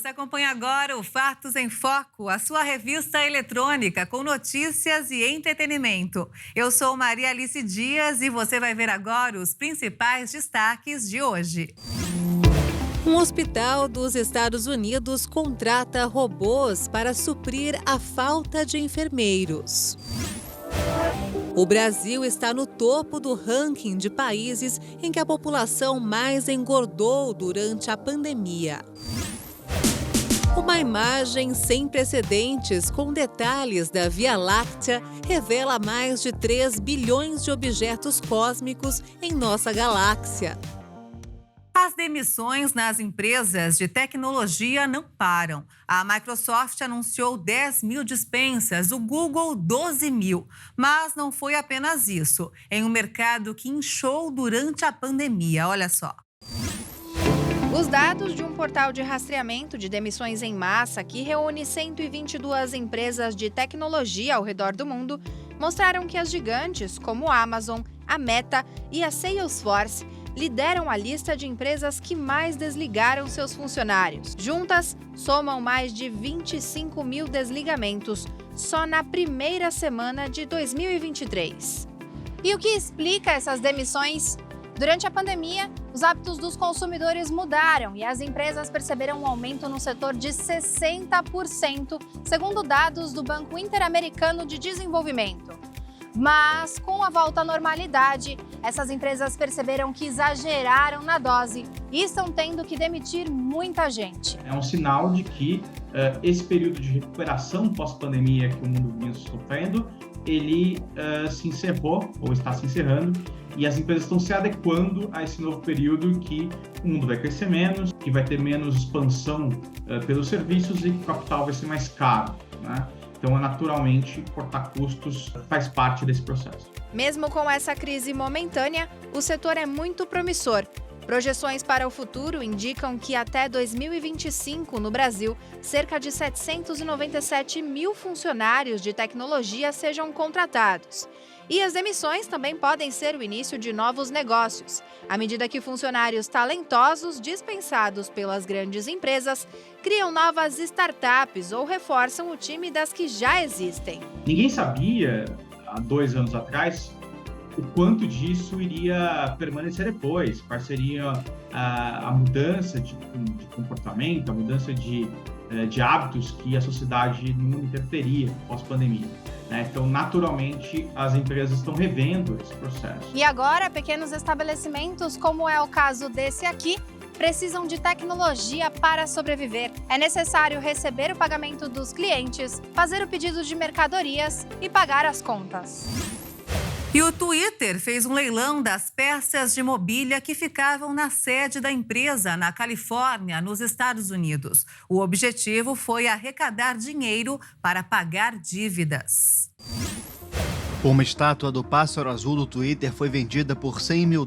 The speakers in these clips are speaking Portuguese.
Você acompanha agora o Fatos em Foco, a sua revista eletrônica com notícias e entretenimento. Eu sou Maria Alice Dias e você vai ver agora os principais destaques de hoje. Um hospital dos Estados Unidos contrata robôs para suprir a falta de enfermeiros. O Brasil está no topo do ranking de países em que a população mais engordou durante a pandemia. Uma imagem sem precedentes com detalhes da Via Láctea revela mais de 3 bilhões de objetos cósmicos em nossa galáxia. As demissões nas empresas de tecnologia não param. A Microsoft anunciou 10 mil dispensas, o Google 12 mil. Mas não foi apenas isso. Em um mercado que inchou durante a pandemia, olha só. Os dados de um portal de rastreamento de demissões em massa que reúne 122 empresas de tecnologia ao redor do mundo mostraram que as gigantes como a Amazon, a Meta e a Salesforce lideram a lista de empresas que mais desligaram seus funcionários. Juntas, somam mais de 25 mil desligamentos só na primeira semana de 2023. E o que explica essas demissões? Durante a pandemia, os hábitos dos consumidores mudaram e as empresas perceberam um aumento no setor de 60%, segundo dados do Banco Interamericano de Desenvolvimento. Mas, com a volta à normalidade, essas empresas perceberam que exageraram na dose e estão tendo que demitir muita gente. É um sinal de que esse período de recuperação pós-pandemia que o mundo vinha sofrendo, ele se encerrou ou está se encerrando e as empresas estão se adequando a esse novo período que o mundo vai crescer menos, que vai ter menos expansão pelos serviços e que o capital vai ser mais caro, né? Então, naturalmente, cortar custos faz parte desse processo. Mesmo com essa crise momentânea, o setor é muito promissor. Projeções para o futuro indicam que até 2025, no Brasil, cerca de 797 mil funcionários de tecnologia sejam contratados. E as demissões também podem ser o início de novos negócios, à medida que funcionários talentosos dispensados pelas grandes empresas criam novas startups ou reforçam o time das que já existem. Ninguém sabia, há 2 anos atrás, o quanto disso iria permanecer depois, qual seria a mudança de comportamento, a mudança de hábitos que a sociedade no mundo inteiro teria pós-pandemia. Então, naturalmente, as empresas estão revendo esse processo. E agora, pequenos estabelecimentos, como é o caso desse aqui, precisam de tecnologia para sobreviver. É necessário receber o pagamento dos clientes, fazer o pedido de mercadorias e pagar as contas. E o Twitter fez um leilão das peças de mobília que ficavam na sede da empresa, na Califórnia, nos Estados Unidos. O objetivo foi arrecadar dinheiro para pagar dívidas. Uma estátua do pássaro azul do Twitter foi vendida por $100 mil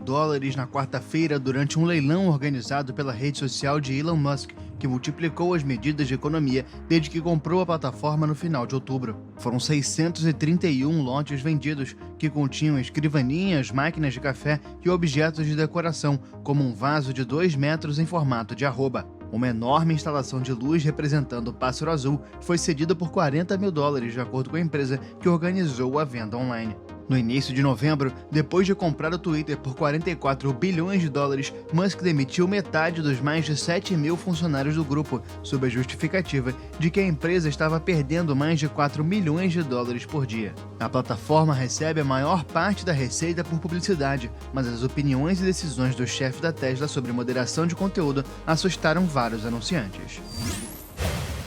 na quarta-feira durante um leilão organizado pela rede social de Elon Musk, que multiplicou as medidas de economia desde que comprou a plataforma no final de outubro. Foram 631 lotes vendidos, que continham escrivaninhas, máquinas de café e objetos de decoração, como um vaso de 2 metros em formato de arroba. Uma enorme instalação de luz representando o pássaro azul foi cedida por $40 mil, de acordo com a empresa que organizou a venda online. No início de novembro, depois de comprar o Twitter por $44 bilhões, Musk demitiu metade dos mais de 7 mil funcionários do grupo, sob a justificativa de que a empresa estava perdendo mais de $4 milhões por dia. A plataforma recebe a maior parte da receita por publicidade, mas as opiniões e decisões do chefe da Tesla sobre moderação de conteúdo assustaram vários anunciantes.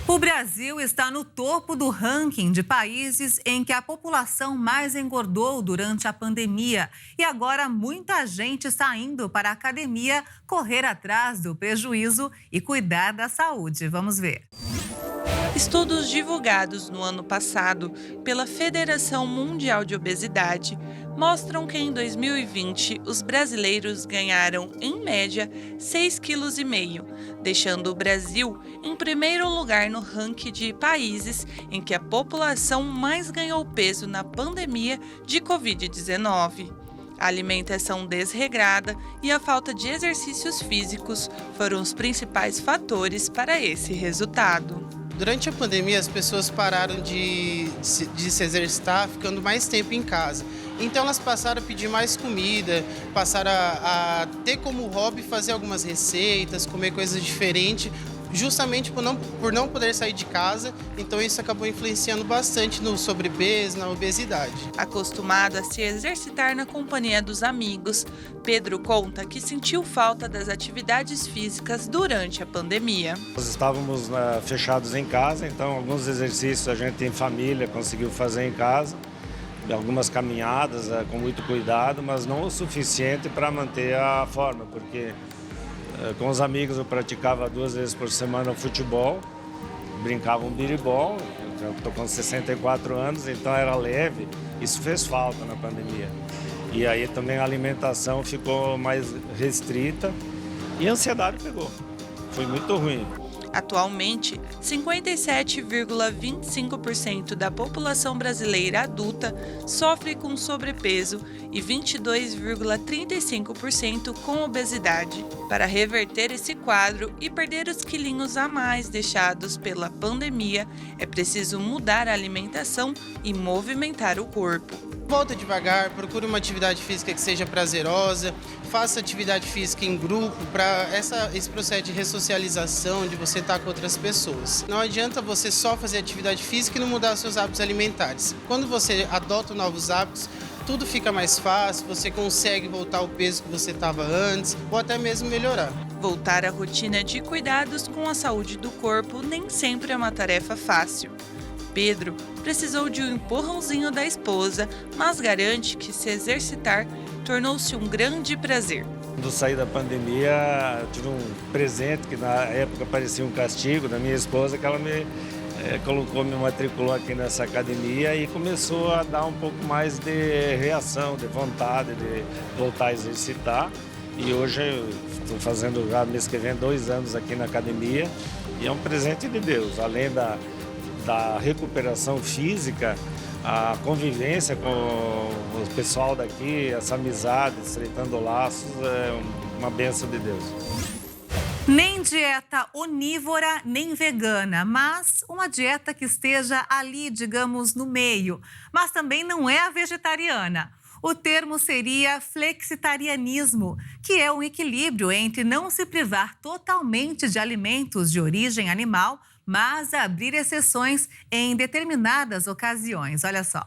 O Brasil está no topo do ranking de países em que a população mais engordou durante a pandemia. E agora muita gente está indo para a academia correr atrás do prejuízo e cuidar da saúde. Vamos ver. Estudos divulgados no ano passado pela Federação Mundial de Obesidade mostram que em 2020 os brasileiros ganharam, em média, 6,5 kg, deixando o Brasil em primeiro lugar no ranking de países em que a população mais ganhou peso na pandemia de Covid-19. A alimentação desregrada e a falta de exercícios físicos foram os principais fatores para esse resultado. Durante a pandemia, as pessoas pararam de se exercitar, ficando mais tempo em casa. Então, elas passaram a pedir mais comida, passaram a ter como hobby fazer algumas receitas, comer coisas diferentes, justamente por não poder sair de casa. Então, isso acabou influenciando bastante no sobrepeso, na obesidade. Acostumado a se exercitar na companhia dos amigos, Pedro conta que sentiu falta das atividades físicas durante a pandemia. Nós estávamos fechados em casa, então alguns exercícios a gente em família conseguiu fazer em casa, algumas caminhadas com muito cuidado, mas não o suficiente para manter a forma, porque com os amigos eu praticava 2 vezes por semana futebol, brincava um biribol, eu estou com 64 anos, então era leve, isso fez falta na pandemia. E aí também a alimentação ficou mais restrita e a ansiedade pegou, foi muito ruim. Atualmente, 57,25% da população brasileira adulta sofre com sobrepeso e 22,35% com obesidade. Para reverter esse quadro e perder os quilinhos a mais deixados pela pandemia, é preciso mudar a alimentação e movimentar o corpo. Volta devagar, procure uma atividade física que seja prazerosa, faça atividade física em grupo para esse processo de ressocialização, de você estar com outras pessoas. Não adianta você só fazer atividade física e não mudar os seus hábitos alimentares. Quando você adota novos hábitos, tudo fica mais fácil, você consegue voltar ao peso que você estava antes ou até mesmo melhorar. Voltar à rotina de cuidados com a saúde do corpo nem sempre é uma tarefa fácil. Pedro precisou de um empurrãozinho da esposa, mas garante que se exercitar tornou-se um grande prazer. Quando saí da pandemia, eu tive um presente que na época parecia um castigo da minha esposa, que ela me matriculou aqui nessa academia e começou a dar um pouco mais de reação, de vontade de voltar a exercitar. E hoje eu estou fazendo já mês que vem 2 anos aqui na academia e é um presente de Deus, além da recuperação física, a convivência com o pessoal daqui, essa amizade, estreitando laços, é uma bênção de Deus. Nem dieta onívora, nem vegana, mas uma dieta que esteja ali, digamos, no meio. Mas também não é a vegetariana. O termo seria flexitarianismo, que é um equilíbrio entre não se privar totalmente de alimentos de origem animal, mas abrir exceções em determinadas ocasiões. Olha só.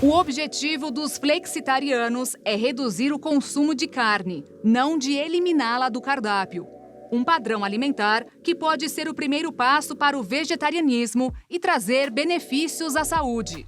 O objetivo dos flexitarianos é reduzir o consumo de carne, não de eliminá-la do cardápio. Um padrão alimentar que pode ser o primeiro passo para o vegetarianismo e trazer benefícios à saúde.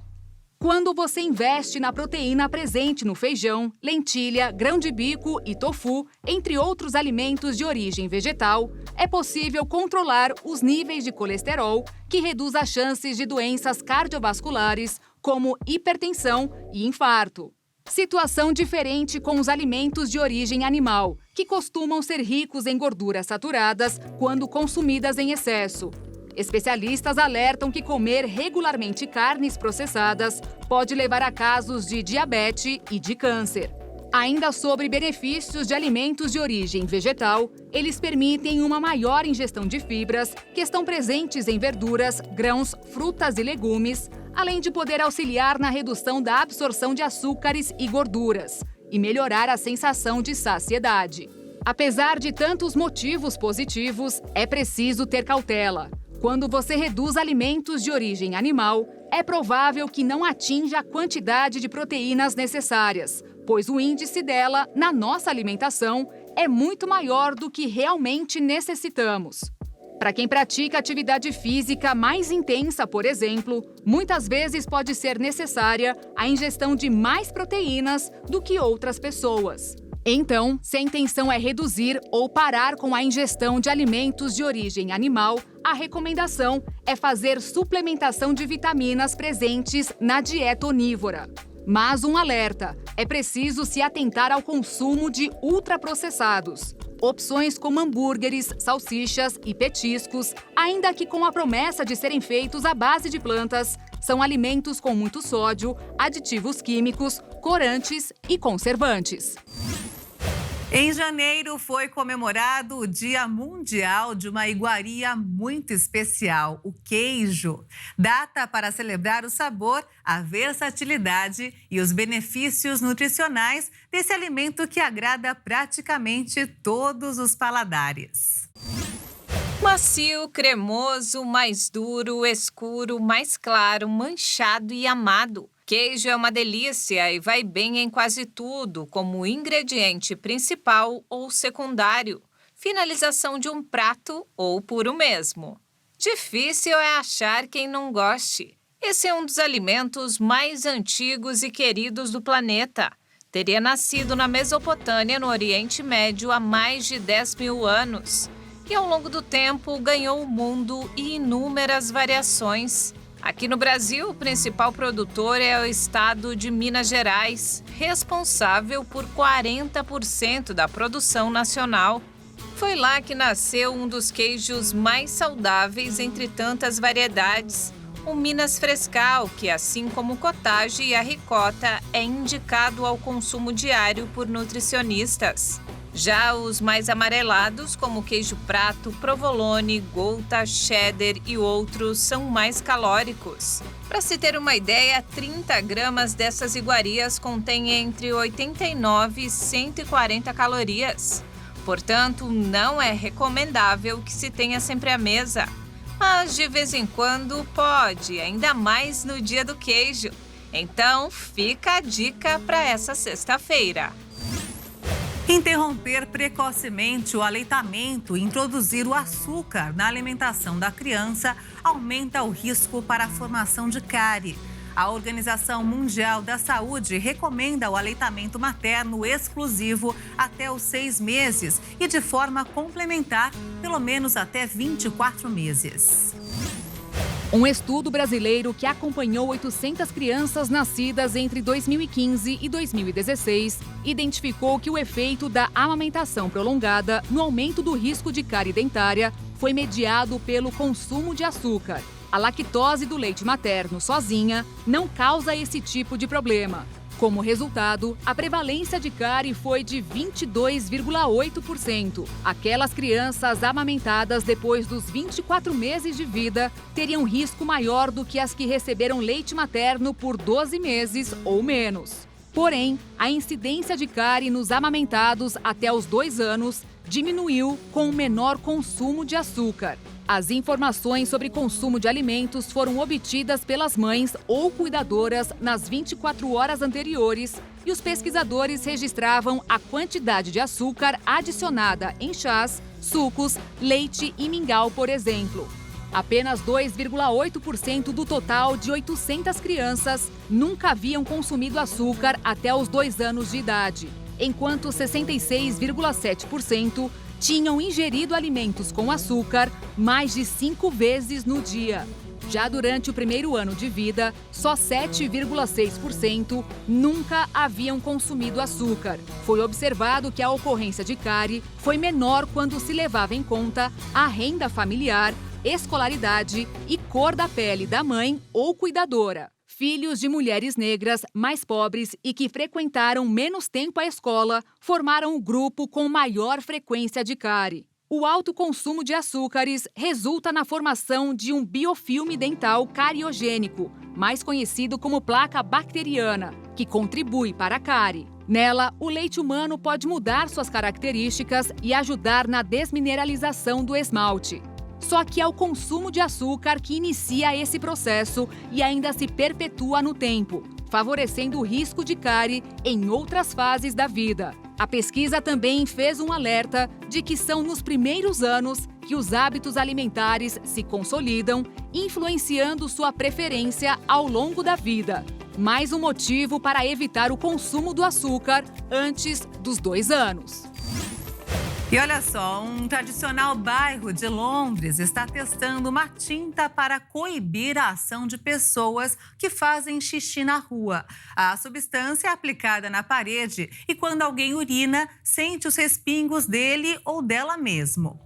Quando você investe na proteína presente no feijão, lentilha, grão de bico e tofu, entre outros alimentos de origem vegetal, é possível controlar os níveis de colesterol, que reduz as chances de doenças cardiovasculares, como hipertensão e infarto. Situação diferente com os alimentos de origem animal, que costumam ser ricos em gorduras saturadas quando consumidas em excesso. Especialistas alertam que comer regularmente carnes processadas pode levar a casos de diabetes e de câncer. Ainda sobre benefícios de alimentos de origem vegetal, eles permitem uma maior ingestão de fibras que estão presentes em verduras, grãos, frutas e legumes, além de poder auxiliar na redução da absorção de açúcares e gorduras e melhorar a sensação de saciedade. Apesar de tantos motivos positivos, é preciso ter cautela. Quando você reduz alimentos de origem animal, é provável que não atinja a quantidade de proteínas necessárias, pois o índice dela na nossa alimentação é muito maior do que realmente necessitamos. Para quem pratica atividade física mais intensa, por exemplo, muitas vezes pode ser necessária a ingestão de mais proteínas do que outras pessoas. Então, se a intenção é reduzir ou parar com a ingestão de alimentos de origem animal, a recomendação é fazer suplementação de vitaminas presentes na dieta onívora. Mas um alerta: é preciso se atentar ao consumo de ultraprocessados. Opções como hambúrgueres, salsichas e petiscos, ainda que com a promessa de serem feitos à base de plantas, são alimentos com muito sódio, aditivos químicos, corantes e conservantes. Em janeiro foi comemorado o Dia Mundial de uma iguaria muito especial, o queijo. Data para celebrar o sabor, a versatilidade e os benefícios nutricionais desse alimento que agrada praticamente todos os paladares. Macio, cremoso, mais duro, escuro, mais claro, manchado e amado. Queijo é uma delícia e vai bem em quase tudo, como ingrediente principal ou secundário, finalização de um prato ou puro mesmo. Difícil é achar quem não goste. Esse é um dos alimentos mais antigos e queridos do planeta. Teria nascido na Mesopotâmia, no Oriente Médio, há mais de 10.000 anos. E ao longo do tempo ganhou o mundo e inúmeras variações. Aqui no Brasil, o principal produtor é o estado de Minas Gerais, responsável por 40% da produção nacional. Foi lá que nasceu um dos queijos mais saudáveis entre tantas variedades, o Minas Frescal, que assim como o cottage e a ricota, é indicado ao consumo diário por nutricionistas. Já os mais amarelados, como queijo prato, provolone, gouda, cheddar e outros, são mais calóricos. Para se ter uma ideia, 30 gramas dessas iguarias contêm entre 89 e 140 calorias. Portanto, não é recomendável que se tenha sempre à mesa. Mas de vez em quando pode, ainda mais no dia do queijo. Então, fica a dica para essa sexta-feira. Interromper precocemente o aleitamento e introduzir o açúcar na alimentação da criança aumenta o risco para a formação de cárie. A Organização Mundial da Saúde recomenda o aleitamento materno exclusivo até os 6 meses e de forma complementar, pelo menos até 24 meses. Um estudo brasileiro que acompanhou 800 crianças nascidas entre 2015 e 2016 identificou que o efeito da amamentação prolongada no aumento do risco de cárie dentária foi mediado pelo consumo de açúcar. A lactose do leite materno sozinha não causa esse tipo de problema. Como resultado, a prevalência de cárie foi de 22,8%. Aquelas crianças amamentadas depois dos 24 meses de vida teriam risco maior do que as que receberam leite materno por 12 meses ou menos. Porém, a incidência de cárie nos amamentados até os 2 anos diminuiu com o menor consumo de açúcar. As informações sobre consumo de alimentos foram obtidas pelas mães ou cuidadoras nas 24 horas anteriores e os pesquisadores registravam a quantidade de açúcar adicionada em chás, sucos, leite e mingau, por exemplo. Apenas 2,8% do total de 800 crianças nunca haviam consumido açúcar até os 2 anos de idade, enquanto 66,7% tinham ingerido alimentos com açúcar mais de 5 vezes no dia. Já durante o primeiro ano de vida, só 7,6% nunca haviam consumido açúcar. Foi observado que a ocorrência de cárie foi menor quando se levava em conta a renda familiar, escolaridade e cor da pele da mãe ou cuidadora. Filhos de mulheres negras mais pobres e que frequentaram menos tempo a escola formaram o grupo com maior frequência de cárie. O alto consumo de açúcares resulta na formação de um biofilme dental cariogênico, mais conhecido como placa bacteriana, que contribui para a cárie. Nela, o leite humano pode mudar suas características e ajudar na desmineralização do esmalte. Só que é o consumo de açúcar que inicia esse processo e ainda se perpetua no tempo, favorecendo o risco de cárie em outras fases da vida. A pesquisa também fez um alerta de que são nos primeiros anos que os hábitos alimentares se consolidam, influenciando sua preferência ao longo da vida. Mais um motivo para evitar o consumo do açúcar antes dos 2 anos. E olha só, um tradicional bairro de Londres está testando uma tinta para coibir a ação de pessoas que fazem xixi na rua. A substância é aplicada na parede e quando alguém urina, sente os respingos dele ou dela mesmo.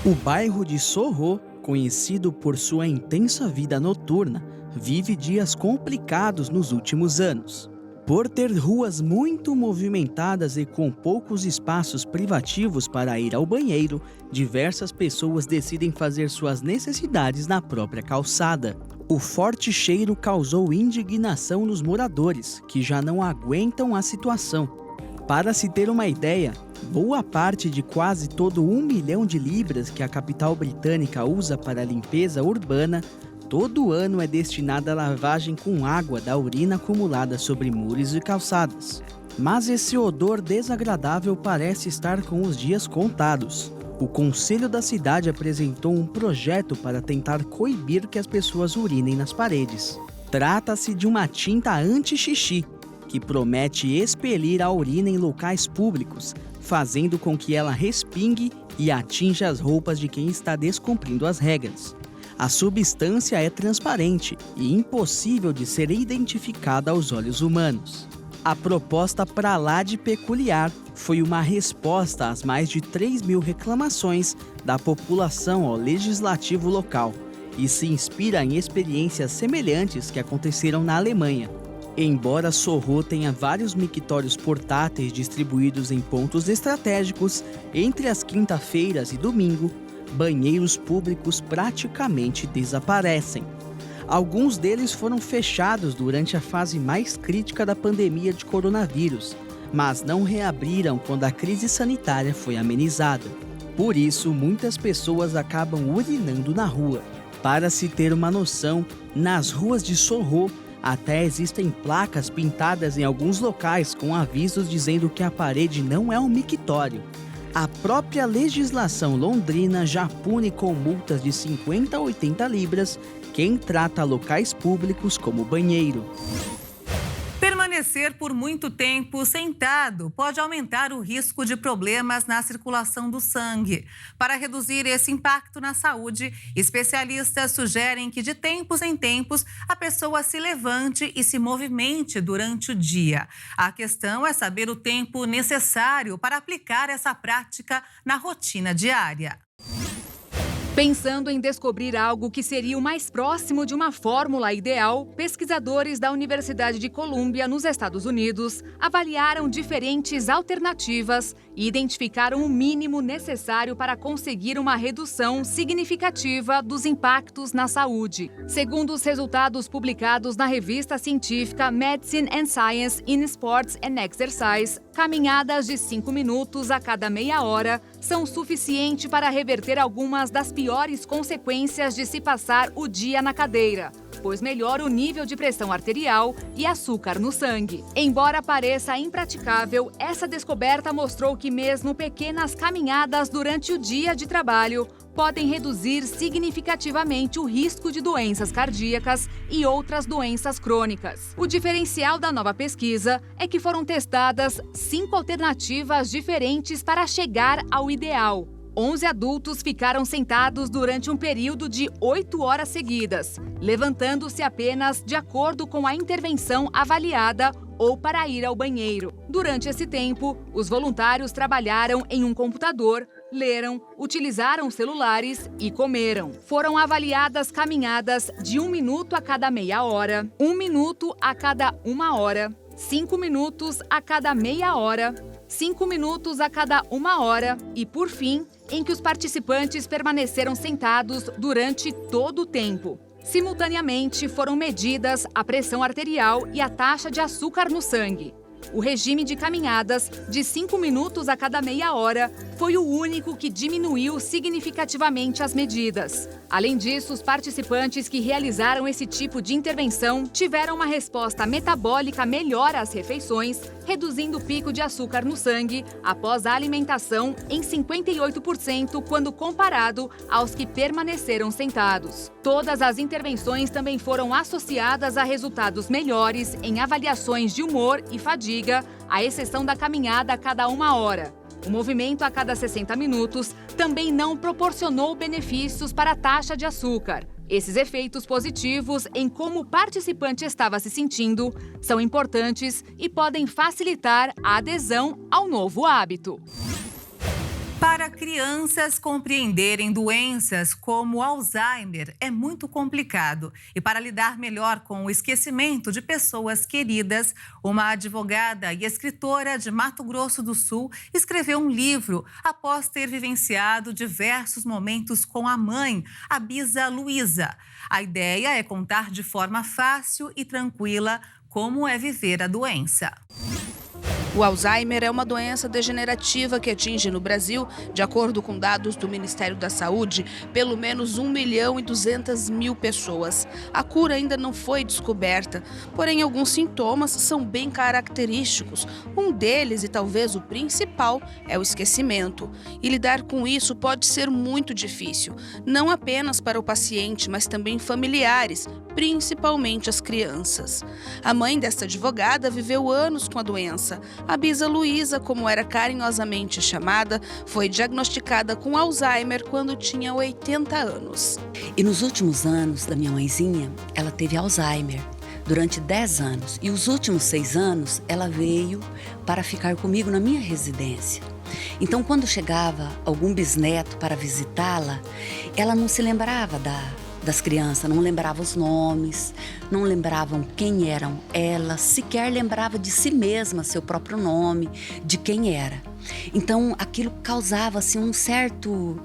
O bairro de Soho conhecido por sua intensa vida noturna, vive dias complicados nos últimos anos. Por ter ruas muito movimentadas e com poucos espaços privativos para ir ao banheiro, diversas pessoas decidem fazer suas necessidades na própria calçada. O forte cheiro causou indignação nos moradores, que já não aguentam a situação. Para se ter uma ideia, boa parte de quase todo 1 milhão de libras que a capital britânica usa para a limpeza urbana todo ano é destinada à lavagem com água da urina acumulada sobre muros e calçadas. Mas esse odor desagradável parece estar com os dias contados. O conselho da cidade apresentou um projeto para tentar coibir que as pessoas urinem nas paredes. Trata-se de uma tinta anti-xixi, que promete expelir a urina em locais públicos, fazendo com que ela respingue e atinja as roupas de quem está descumprindo as regras. A substância é transparente e impossível de ser identificada aos olhos humanos. A proposta pra lá de peculiar foi uma resposta às mais de 3.000 reclamações da população ao legislativo local e se inspira em experiências semelhantes que aconteceram na Alemanha. Embora Soho tenha vários mictórios portáteis distribuídos em pontos estratégicos, entre as quinta-feiras e domingo, banheiros públicos praticamente desaparecem. Alguns deles foram fechados durante a fase mais crítica da pandemia de coronavírus, mas não reabriram quando a crise sanitária foi amenizada. Por isso, muitas pessoas acabam urinando na rua. Para se ter uma noção, nas ruas de Soho, até existem placas pintadas em alguns locais com avisos dizendo que a parede não é um mictório. A própria legislação londrina já pune com multas de 50 a 80 libras quem trata locais públicos como banheiro. Permanecer por muito tempo sentado pode aumentar o risco de problemas na circulação do sangue. Para reduzir esse impacto na saúde, especialistas sugerem que de tempos em tempos a pessoa se levante e se movimente durante o dia. A questão é saber o tempo necessário para aplicar essa prática na rotina diária. Pensando em descobrir algo que seria o mais próximo de uma fórmula ideal, pesquisadores da Universidade de Colômbia, nos Estados Unidos, avaliaram diferentes alternativas e identificaram o mínimo necessário para conseguir uma redução significativa dos impactos na saúde. Segundo os resultados publicados na revista científica Medicine and Science in Sports and Exercise, caminhadas de 5 minutos a cada meia hora são suficientes para reverter algumas das piores consequências de se passar o dia na cadeira, pois melhora o nível de pressão arterial e açúcar no sangue. Embora pareça impraticável, essa descoberta mostrou que mesmo pequenas caminhadas durante o dia de trabalho podem reduzir significativamente o risco de doenças cardíacas e outras doenças crônicas. O diferencial da nova pesquisa é que foram testadas 5 alternativas diferentes para chegar ao ideal. 11 adultos ficaram sentados durante um período de 8 horas seguidas, levantando-se apenas de acordo com a intervenção avaliada ou para ir ao banheiro. Durante esse tempo, os voluntários trabalharam em um computador, leram, utilizaram celulares e comeram. Foram avaliadas caminhadas de 1 minuto a cada meia hora, 1 minuto a cada 1 hora, 5 minutos a cada meia hora, 5 minutos a cada 1 hora e, por fim, em que os participantes permaneceram sentados durante todo o tempo. Simultaneamente, foram medidas a pressão arterial e a taxa de açúcar no sangue. O regime de caminhadas de 5 minutos a cada meia hora foi o único que diminuiu significativamente as medidas. Além disso, os participantes que realizaram esse tipo de intervenção tiveram uma resposta metabólica melhor às refeições, reduzindo o pico de açúcar no sangue após a alimentação em 58% quando comparado aos que permaneceram sentados. Todas as intervenções também foram associadas a resultados melhores em avaliações de humor e fadiga, à exceção da caminhada a cada 1 hora. O movimento a cada 60 minutos também não proporcionou benefícios para a taxa de açúcar. Esses efeitos positivos em como o participante estava se sentindo são importantes e podem facilitar a adesão ao novo hábito. Para crianças compreenderem doenças como Alzheimer é muito complicado. E para lidar melhor com o esquecimento de pessoas queridas, uma advogada e escritora de Mato Grosso do Sul escreveu um livro após ter vivenciado diversos momentos com a mãe, a bisa Luísa. A ideia é contar de forma fácil e tranquila como é viver a doença. O Alzheimer é uma doença degenerativa que atinge no Brasil, de acordo com dados do Ministério da Saúde, pelo menos 1.200.000 pessoas. A cura ainda não foi descoberta, porém alguns sintomas são bem característicos. Um deles, e talvez o principal, é o esquecimento. E lidar com isso pode ser muito difícil, não apenas para o paciente, mas também familiares, principalmente as crianças. A mãe desta advogada viveu anos com a doença. A bisa Luísa, como era carinhosamente chamada, foi diagnosticada com Alzheimer quando tinha 80 anos. E nos últimos anos da minha mãezinha, ela teve Alzheimer durante 10 anos. E os últimos 6 anos, ela veio para ficar comigo na minha residência. Então, quando chegava algum bisneto para visitá-la, ela não se lembrava das crianças, não lembrava os nomes, não lembravam quem eram elas, sequer lembrava de si mesma, seu próprio nome, de quem era. Então, aquilo causava assim, um certo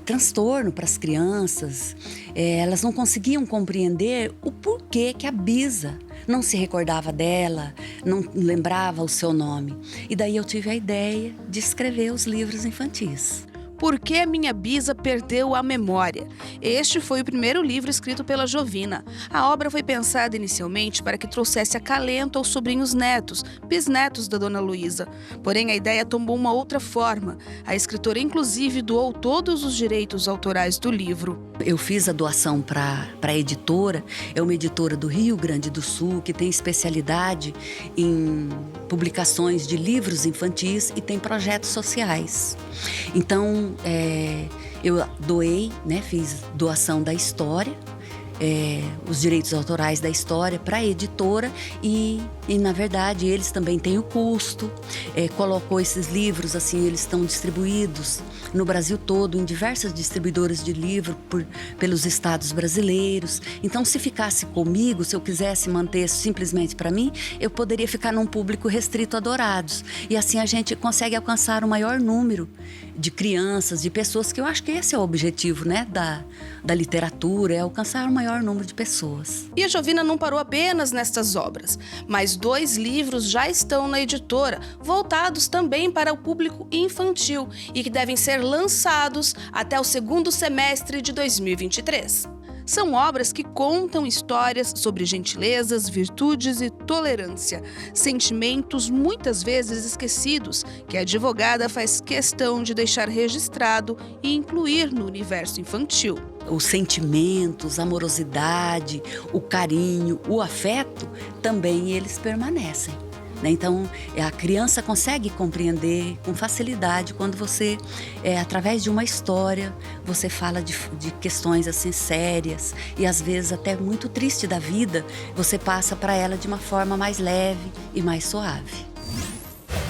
transtorno para as crianças. Elas não conseguiam compreender o porquê que a bisa não se recordava dela, não lembrava o seu nome. E daí eu tive a ideia de escrever os livros infantis. Por que a minha bisa perdeu a memória? Este foi o primeiro livro escrito pela Jovina. A obra foi pensada inicialmente para que trouxesse acalento aos sobrinhos netos, bisnetos da dona Luísa. Porém, a ideia tomou uma outra forma. A escritora, inclusive, doou todos os direitos autorais do livro. Eu fiz a doação para a editora. É uma editora do Rio Grande do Sul, que tem especialidade em publicações de livros infantis e tem projetos sociais. Então, eu doei, fiz doação da história, os direitos autorais da história para a editora e, na verdade, eles também têm o custo. Colocou esses livros, assim, eles estão distribuídos no Brasil todo, em diversas distribuidoras de livro pelos estados brasileiros. Então, se ficasse comigo, se eu quisesse manter simplesmente para mim, eu poderia ficar num público restrito a Dourados. E assim a gente consegue alcançar o maior número de crianças, de pessoas, que eu acho que esse é o objetivo, da literatura, é alcançar o maior número de pessoas. E a Jovina não parou apenas nestas obras, mas 2 livros já estão na editora, voltados também para o público infantil e que devem ser lançados até o 2º semestre de 2023. São obras que contam histórias sobre gentilezas, virtudes e tolerância, sentimentos muitas vezes esquecidos, que a advogada faz questão de deixar registrado e incluir no universo infantil. Os sentimentos, a amorosidade, o carinho, o afeto, também eles permanecem. Então, a criança consegue compreender com facilidade quando você, através de uma história, você fala de questões assim sérias e às vezes até muito triste da vida, você passa para ela de uma forma mais leve e mais suave.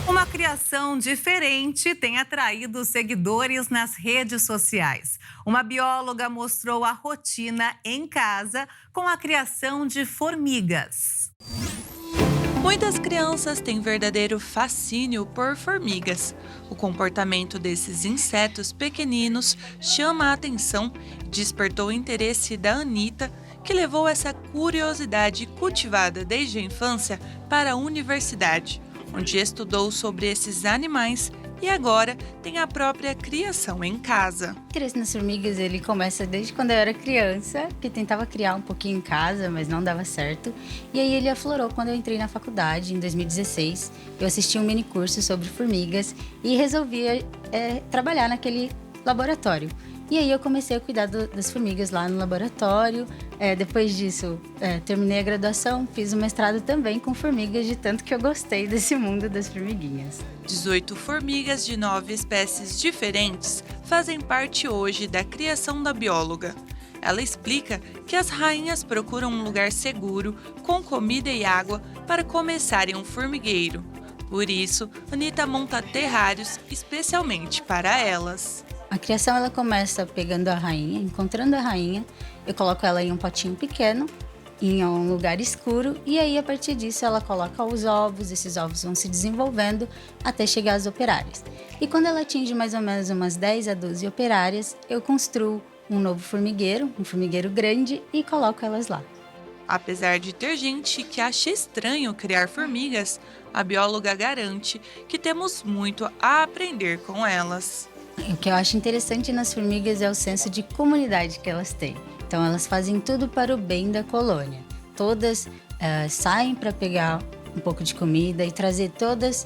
Uma criação diferente tem atraído seguidores nas redes sociais. Uma bióloga mostrou a rotina em casa com a criação de formigas. Muitas crianças têm verdadeiro fascínio por formigas. O comportamento desses insetos pequeninos chama a atenção e despertou o interesse da Anitta, que levou essa curiosidade cultivada desde a infância para a universidade, onde estudou sobre esses animais e agora tem a própria criação em casa. O interesse nas formigas ele começa desde quando eu era criança, que tentava criar um pouquinho em casa, mas não dava certo. E aí ele aflorou quando eu entrei na faculdade, em 2016. Eu assisti um mini curso sobre formigas e resolvi trabalhar naquele laboratório. E aí eu comecei a cuidar das formigas lá no laboratório. Depois disso, terminei a graduação, fiz o mestrado também com formigas, de tanto que eu gostei desse mundo das formiguinhas. 18 formigas de 9 espécies diferentes fazem parte hoje da criação da bióloga. Ela explica que as rainhas procuram um lugar seguro, com comida e água, para começarem um formigueiro. Por isso, Anitta monta terrários especialmente para elas. A criação ela começa pegando a rainha, encontrando a rainha, eu coloco ela em um potinho pequeno, em um lugar escuro, e aí a partir disso ela coloca os ovos, esses ovos vão se desenvolvendo até chegar às operárias. E quando ela atinge mais ou menos umas 10 a 12 operárias, eu construo um novo formigueiro, um formigueiro grande, e coloco elas lá. Apesar de ter gente que acha estranho criar formigas, a bióloga garante que temos muito a aprender com elas. O que eu acho interessante nas formigas é o senso de comunidade que elas têm. Então elas fazem tudo para o bem da colônia. Todas saem para pegar um pouco de comida e trazer todas,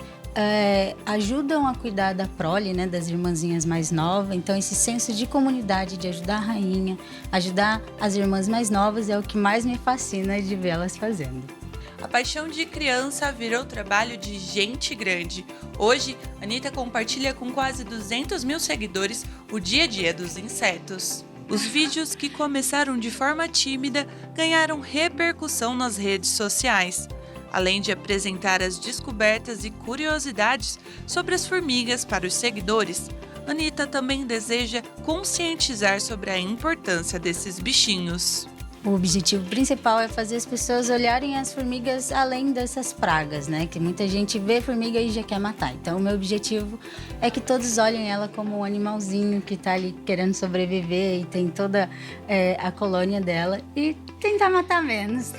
ajudam a cuidar da prole, né, das irmãzinhas mais novas. Então esse senso de comunidade, de ajudar a rainha, ajudar as irmãs mais novas é o que mais me fascina de ver elas fazendo. A paixão de criança virou trabalho de gente grande. Hoje, Anitta compartilha com quase 200 mil seguidores o dia a dia dos insetos. Os vídeos, que começaram de forma tímida, ganharam repercussão nas redes sociais. Além de apresentar as descobertas e curiosidades sobre as formigas para os seguidores, Anitta também deseja conscientizar sobre a importância desses bichinhos. O objetivo principal é fazer as pessoas olharem as formigas além dessas pragas, né? Que muita gente vê formiga e já quer matar. Então, o meu objetivo é que todos olhem ela como um animalzinho que está ali querendo sobreviver e tem toda a colônia dela e tentar matar menos.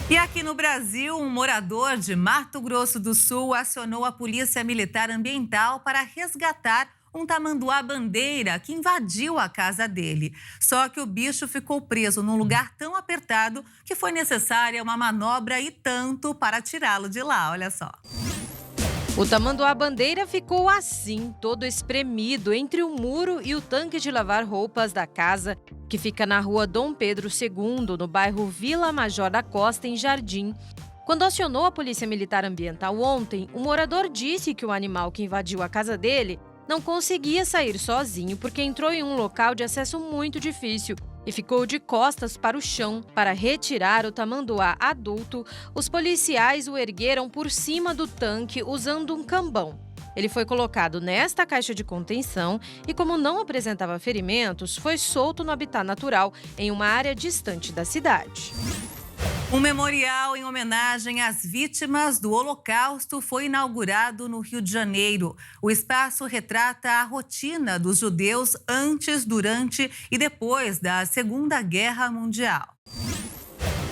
E aqui no Brasil, um morador de Mato Grosso do Sul acionou a Polícia Militar Ambiental para resgatar um tamanduá-bandeira que invadiu a casa dele. Só que o bicho ficou preso num lugar tão apertado que foi necessária uma manobra e tanto para tirá-lo de lá, olha só. O tamanduá-bandeira ficou assim, todo espremido entre o muro e o tanque de lavar roupas da casa, que fica na rua Dom Pedro II, no bairro Vila Major da Costa, em Jardim. Quando acionou a Polícia Militar Ambiental ontem, o morador disse que o animal que invadiu a casa dele não conseguia sair sozinho porque entrou em um local de acesso muito difícil e ficou de costas para o chão. Para retirar o tamanduá adulto, os policiais o ergueram por cima do tanque usando um cambão. Ele foi colocado nesta caixa de contenção e, como não apresentava ferimentos, foi solto no habitat natural em uma área distante da cidade. Um memorial em homenagem às vítimas do Holocausto foi inaugurado no Rio de Janeiro. O espaço retrata a rotina dos judeus antes, durante e depois da Segunda Guerra Mundial.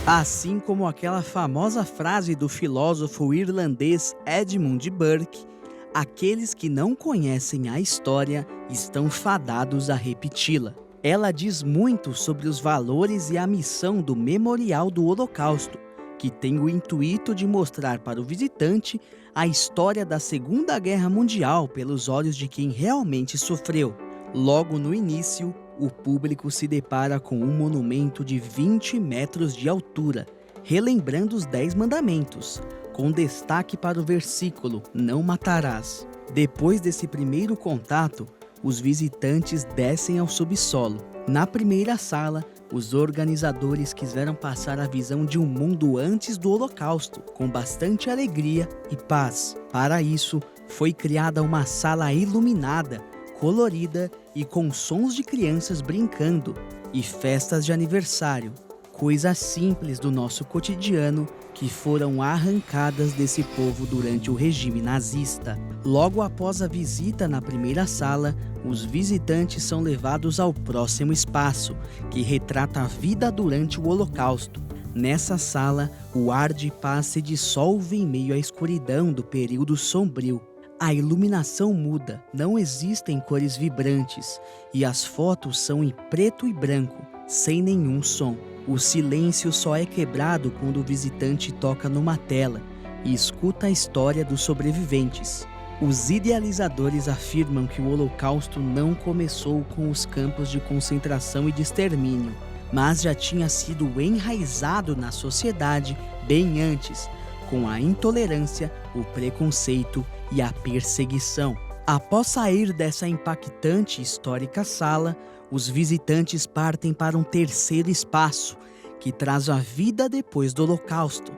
Assim como aquela famosa frase do filósofo irlandês Edmund Burke, aqueles que não conhecem a história estão fadados a repeti-la. Ela diz muito sobre os valores e a missão do Memorial do Holocausto, que tem o intuito de mostrar para o visitante a história da Segunda Guerra Mundial pelos olhos de quem realmente sofreu. Logo no início, o público se depara com um monumento de 20 metros de altura, relembrando os 10 mandamentos, com destaque para o versículo "Não matarás". Depois desse primeiro contato, os visitantes descem ao subsolo. Na primeira sala, os organizadores quiseram passar a visão de um mundo antes do Holocausto, com bastante alegria e paz. Para isso, foi criada uma sala iluminada, colorida e com sons de crianças brincando e festas de aniversário. Coisas simples do nosso cotidiano que foram arrancadas desse povo durante o regime nazista. Logo após a visita na primeira sala, os visitantes são levados ao próximo espaço, que retrata a vida durante o Holocausto. Nessa sala, o ar de paz se dissolve em meio à escuridão do período sombrio. A iluminação muda, não existem cores vibrantes, e as fotos são em preto e branco, sem nenhum som. O silêncio só é quebrado quando o visitante toca numa tela e escuta a história dos sobreviventes. Os idealizadores afirmam que o Holocausto não começou com os campos de concentração e de extermínio, mas já tinha sido enraizado na sociedade bem antes, com a intolerância, o preconceito e a perseguição. Após sair dessa impactante e histórica sala, os visitantes partem para um terceiro espaço, que traz a vida depois do Holocausto,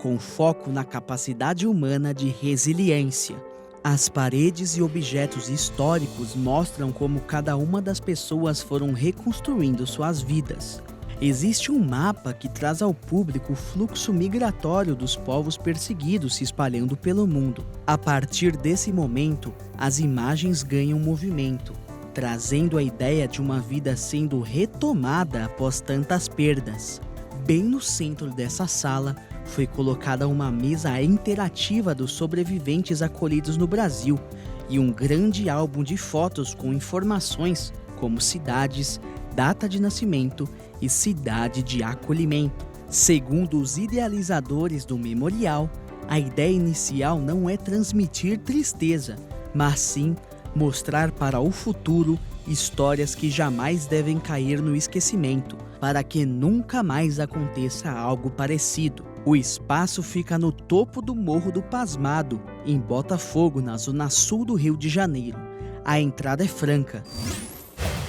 com foco na capacidade humana de resiliência. As paredes e objetos históricos mostram como cada uma das pessoas foram reconstruindo suas vidas. Existe um mapa que traz ao público o fluxo migratório dos povos perseguidos se espalhando pelo mundo. A partir desse momento, as imagens ganham movimento, trazendo a ideia de uma vida sendo retomada após tantas perdas. Bem no centro dessa sala, foi colocada uma mesa interativa dos sobreviventes acolhidos no Brasil e um grande álbum de fotos com informações como cidades, data de nascimento e cidade de acolhimento. Segundo os idealizadores do memorial, a ideia inicial não é transmitir tristeza, mas sim mostrar para o futuro histórias que jamais devem cair no esquecimento, para que nunca mais aconteça algo parecido. O espaço fica no topo do Morro do Pasmado, em Botafogo, na zona sul do Rio de Janeiro. A entrada é franca.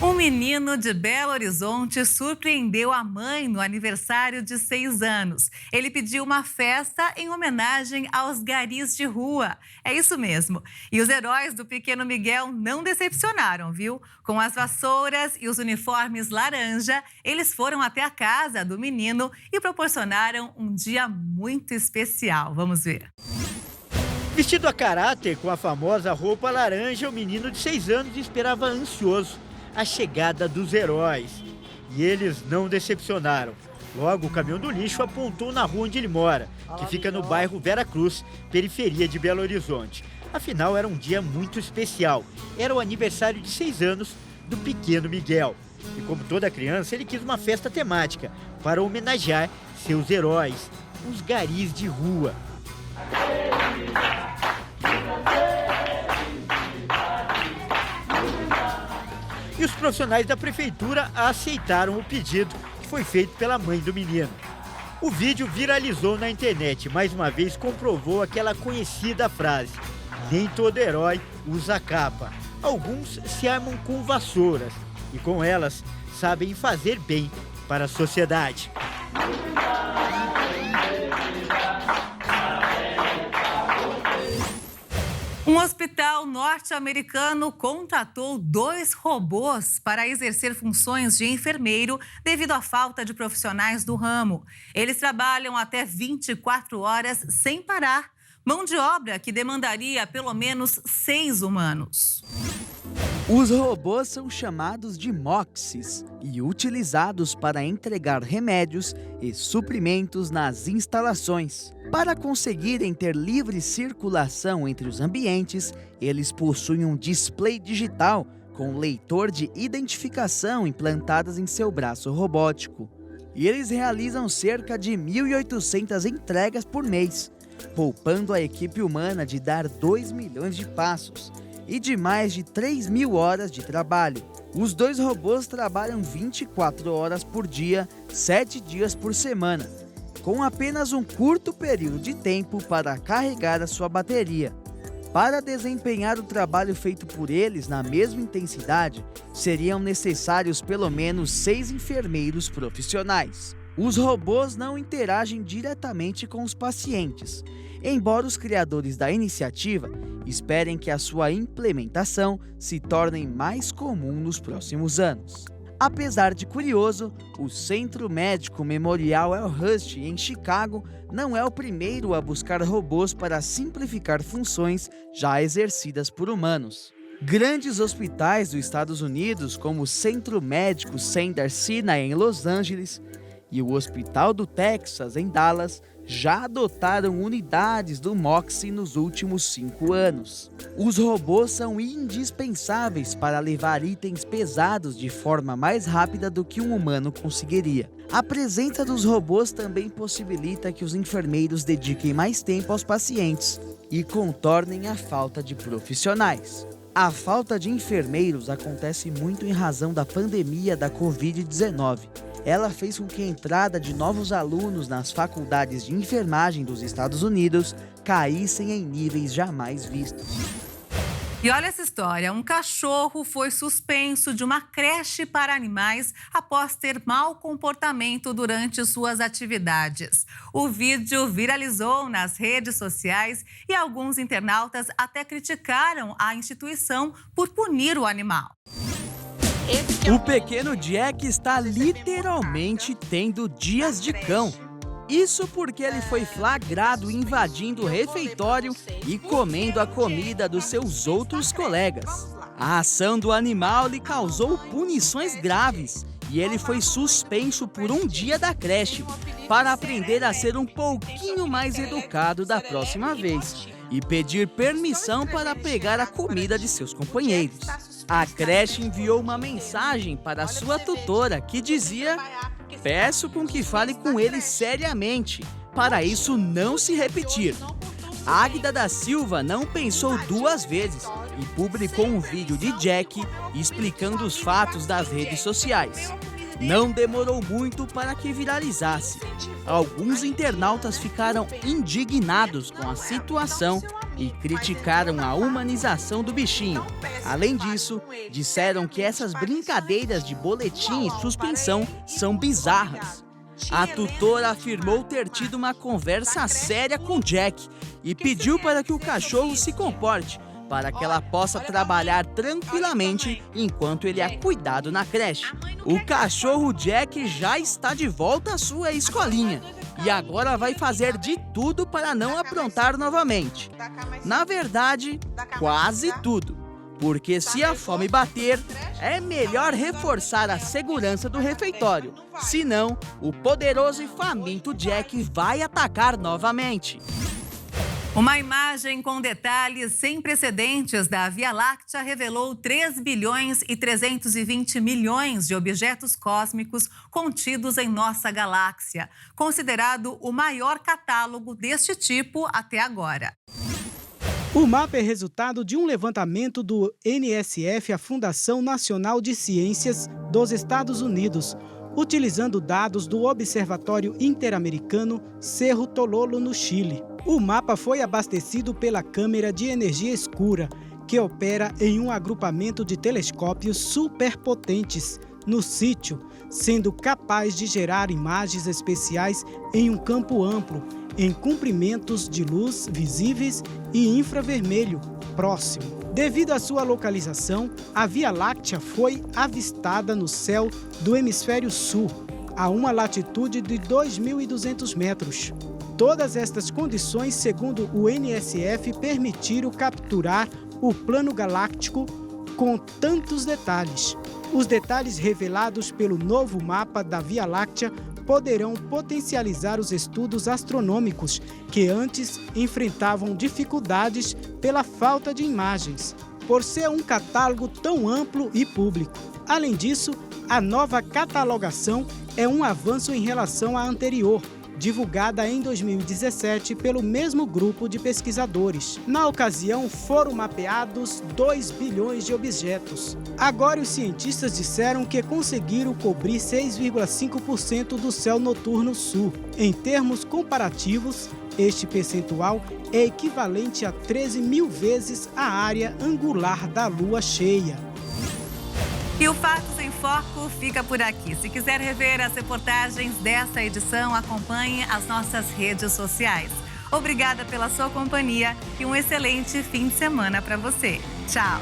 Um menino de Belo Horizonte surpreendeu a mãe no aniversário de 6 anos. Ele pediu uma festa em homenagem aos garis de rua. É isso mesmo. E os heróis do pequeno Miguel não decepcionaram, viu? Com as vassouras e os uniformes laranja, eles foram até a casa do menino e proporcionaram um dia muito especial. Vamos ver. Vestido a caráter com a famosa roupa laranja, o menino de 6 anos esperava ansioso a chegada dos heróis. E eles não decepcionaram. Logo, o caminhão do lixo apontou na rua onde ele mora, que fica no bairro Vera Cruz, periferia de Belo Horizonte. Afinal, era um dia muito especial. Era o aniversário de 6 anos do pequeno Miguel. E como toda criança, ele quis uma festa temática para homenagear seus heróis, os garis de rua. E os profissionais da prefeitura aceitaram o pedido que foi feito pela mãe do menino. O vídeo viralizou na internet, mais uma vez comprovou aquela conhecida frase: nem todo herói usa capa. Alguns se armam com vassouras e com elas sabem fazer bem para a sociedade. Um hospital norte-americano contratou 2 robôs para exercer funções de enfermeiro devido à falta de profissionais do ramo. Eles trabalham até 24 horas sem parar, mão de obra que demandaria pelo menos 6 humanos. Os robôs são chamados de Moxis e utilizados para entregar remédios e suprimentos nas instalações. Para conseguirem ter livre circulação entre os ambientes, eles possuem um display digital com leitor de identificação implantadas em seu braço robótico. E eles realizam cerca de 1.800 entregas por mês, poupando a equipe humana de dar 2 milhões de passos e de mais de 3.000 horas de trabalho. Os 2 robôs trabalham 24 horas por dia, 7 dias por semana, com apenas um curto período de tempo para carregar a sua bateria. Para desempenhar o trabalho feito por eles na mesma intensidade, seriam necessários pelo menos 6 enfermeiros profissionais. Os robôs não interagem diretamente com os pacientes, embora os criadores da iniciativa esperem que a sua implementação se torne mais comum nos próximos anos. Apesar de curioso, o Centro Médico Memorial Elmhurst, em Chicago, não é o primeiro a buscar robôs para simplificar funções já exercidas por humanos. Grandes hospitais dos Estados Unidos, como o Centro Médico Cedars-Sinai, em Los Angeles, e o Hospital do Texas, em Dallas, já adotaram unidades do Moxi nos últimos 5 anos. Os robôs são indispensáveis para levar itens pesados de forma mais rápida do que um humano conseguiria. A presença dos robôs também possibilita que os enfermeiros dediquem mais tempo aos pacientes e contornem a falta de profissionais. A falta de enfermeiros acontece muito em razão da pandemia da Covid-19. Ela fez com que a entrada de novos alunos nas faculdades de enfermagem dos Estados Unidos caíssem em níveis jamais vistos. E olha essa história, um cachorro foi suspenso de uma creche para animais após ter mau comportamento durante suas atividades. O vídeo viralizou nas redes sociais e alguns internautas até criticaram a instituição por punir o animal. O pequeno Jack está literalmente tendo dias de cão. Isso porque ele foi flagrado invadindo o refeitório e comendo a comida dos seus outros colegas. A ação do animal lhe causou punições graves e ele foi suspenso por um dia da creche para aprender a ser um pouquinho mais educado da próxima vez e pedir permissão para pegar a comida de seus companheiros. A creche enviou uma mensagem para sua tutora que dizia: "Peço com que fale com ele seriamente, para isso não se repetir." Águida da Silva não pensou duas vezes e publicou um vídeo de Jack explicando os fatos das redes sociais. Não demorou muito para que viralizasse. Alguns internautas ficaram indignados com a situação e criticaram a humanização do bichinho. Além disso, disseram que essas brincadeiras de boletim e suspensão são bizarras. A tutora afirmou ter tido uma conversa séria com Jack e pediu para que o cachorro se comporte, para que ela possa trabalhar tranquilamente enquanto ele é cuidado na creche. O cachorro Jack já está de volta à sua escolinha e agora vai fazer de tudo para não aprontar novamente. Na verdade, quase tudo. Porque se a fome bater, é melhor reforçar a segurança do refeitório. Senão, o poderoso e faminto Jack vai atacar novamente. Uma imagem com detalhes sem precedentes da Via Láctea revelou 3 bilhões e 320 milhões de objetos cósmicos contidos em nossa galáxia, considerado o maior catálogo deste tipo até agora. O mapa é resultado de um levantamento do NSF, a Fundação Nacional de Ciências dos Estados Unidos, utilizando dados do Observatório Interamericano Cerro Tololo, no Chile. O mapa foi abastecido pela câmera de energia escura, que opera em um agrupamento de telescópios superpotentes no sítio, sendo capaz de gerar imagens especiais em um campo amplo, em comprimentos de luz visíveis e infravermelho próximo. Devido à sua localização, a Via Láctea foi avistada no céu do hemisfério sul, a uma latitude de 2.200 metros. Todas estas condições, segundo o NSF, permitiram capturar o plano galáctico com tantos detalhes. Os detalhes revelados pelo novo mapa da Via Láctea poderão potencializar os estudos astronômicos que antes enfrentavam dificuldades pela falta de imagens, por ser um catálogo tão amplo e público. Além disso, a nova catalogação é um avanço em relação à anterior, divulgada em 2017 pelo mesmo grupo de pesquisadores. Na ocasião, foram mapeados 2 bilhões de objetos. Agora, os cientistas disseram que conseguiram cobrir 6,5% do céu noturno sul. Em termos comparativos, este percentual é equivalente a 13 mil vezes a área angular da lua cheia. E o Fatos em Foco fica por aqui. Se quiser rever as reportagens dessa edição, acompanhe as nossas redes sociais. Obrigada pela sua companhia e um excelente fim de semana para você. Tchau!